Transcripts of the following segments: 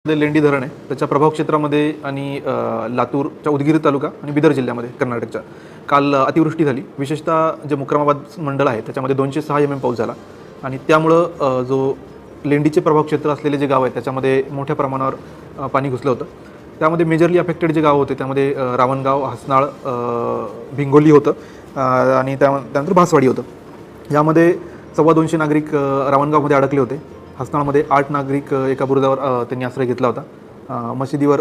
लेंडी धरण आहे त्याच्या प्रभाव क्षेत्रामध्ये आणि लातूरच्या उदगीर तालुका आणि बिदर जिल्ह्यामध्ये कर्नाटकच्या काल अतिवृष्टी झाली. विशेषतः जे मुक्रमाबाद मंडळ आहे त्याच्यामध्ये 206 mm पाऊस झाला आणि त्यामुळं जो लेंडीचे प्रभाव क्षेत्र असलेले जे गाव आहे त्याच्यामध्ये मोठ्या प्रमाणावर पाणी घुसलं होतं. त्यामध्ये मेजरली अफेक्टेड जे गाव होते त्यामध्ये रावणगाव, हसनाळ, भिंगोली होतं आणि त्यानंतर भासवाडी होतं. यामध्ये 225 नागरिक रावणगावमध्ये अडकले होते. हसनाळमध्ये 8 नागरिक एका बुरुजावर त्यांनी आश्रय घेतला होता. मशिदीवर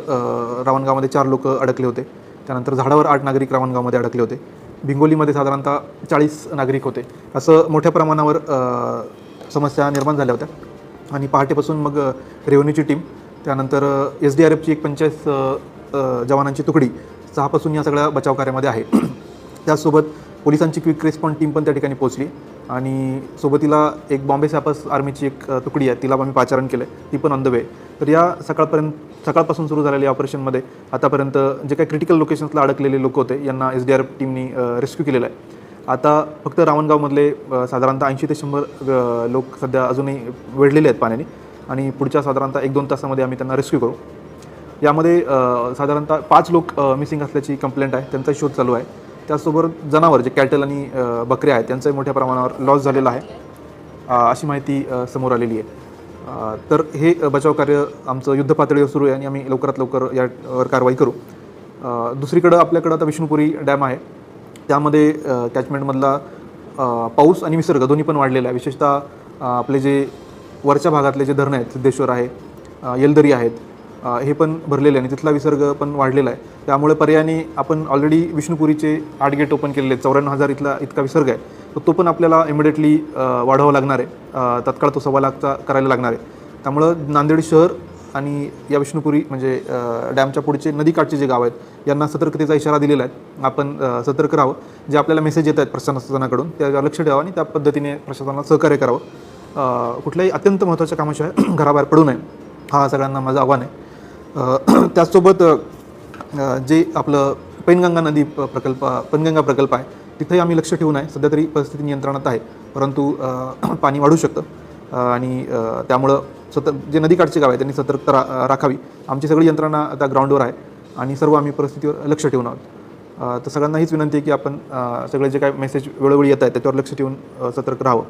रावणगावमध्ये 4 लोक अडकले होते. त्यानंतर झाडावर 8 नागरिक रावणगावमध्ये अडकले होते. भिंगोलीमध्ये साधारणतः 40 नागरिक होते. असं मोठ्या प्रमाणावर समस्या निर्माण झाल्या होत्या आणि पहाटेपासून मग रेव्हेन्यूची टीम, त्यानंतर SDRFची एक 45 जवानांची तुकडी 6 पासून या सगळ्या बचाव कार्यामध्ये आहे. त्याचसोबत पोलिसांची क्विक रिस्पॉन्स टीम पण त्या ठिकाणी पोहोचली आणि सोबतीला एक बॉम्बे सॅपर्स आर्मीची एक तुकडी आहे, तिला आम्ही पाचारण केलं आहे, ती पण ऑन द वे. तर या सकाळपासून सुरू झालेल्या ऑपरेशनमध्ये आतापर्यंत जे काही क्रिटिकल लोकेशन्सला अडकलेले लोक होते यांना SDRF टीमनी रेस्क्यू केलेलं आहे. आता फक्त रावणगावमधले साधारणतः 80 ते 100 लोक सध्या अजूनही वेढलेले आहेत पाण्याने आणि पुढच्या साधारणतः 1-2 तासामध्ये आम्ही त्यांना रेस्क्यू करू. यामध्ये साधारणतः 5 लोक मिसिंग असल्याची कंप्लेंट आहे, त्यांचा शोध चालू आहे. त्याचसोबत जनावर जे कॅटल आणि बकऱ्या आहेत त्यांचाही मोठ्या प्रमाणावर लॉस झालेला आहे अशी माहिती समोर आलेली आहे. तर हे बचाव कार्य आमचं युद्ध पातळीवर सुरू आहे आणि आम्ही लवकरात लवकर यावर कारवाई करू. दुसरीकडं आपल्याकडं आता विष्णुपुरी डॅम आहे, त्यामध्ये कॅचमेंटमधला पाऊस आणि विसर्ग दोन्ही पण वाढलेला आहे. विशेषतः आपले जे वरच्या भागातले जे धरणं आहेत, सिद्धेश्वर आहे, येलदरी आहेत, हे पण भरलेले आहे आणि तिथला विसर्ग पण वाढलेला आहे. त्यामुळे पर्यायाने आपण ऑलरेडी विष्णुपुरीचे 8 गेट ओपन केलेले आहेत. 54,000 इतका विसर्ग आहे, तर तो पण आपल्याला इमिडिएटली वाढवावा लागणार आहे. तात्काळ तो 2.25 लाखचा करायला लागणार आहे. त्यामुळं नांदेड शहर आणि या विष्णुपुरी म्हणजे डॅमच्या पुढचे नदीकाठचे जे गाव आहेत यांना सतर्कतेचा इशारा दिलेला आहे. आपण सतर्क राहावं. जे आपल्याला मेसेज येत आहेत प्रशासनाकडून त्यावर लक्ष द्यावं आणि त्या पद्धतीने प्रशासनाला सहकार्य करावं. कुठल्याही अत्यंत महत्त्वाच्या कामाशिवाय घराबाहेर पडू नये, हा सगळ्यांना माझं आव्हान आहे. त्याचसोबत जे आपलं पैनगंगा प्रकल्प आहे तिथेही आम्ही लक्ष ठेवून आहे. सध्या तरी परिस्थिती नियंत्रणात आहे, परंतु पाणी वाढू शकतं आणि त्यामुळं जे नदीकाठचे गाव आहे त्यांनी सतर्कता राखावी. आमची सगळी यंत्रणा आता ग्राउंडवर आहे आणि सर्व आम्ही परिस्थितीवर लक्ष ठेवून आहोत. तर सगळ्यांना हीच विनंती आहे की आपण सगळे जे काही मेसेज वेळोवेळी येत आहेत त्याच्यावर लक्ष ठेवून सतर्क राहावं.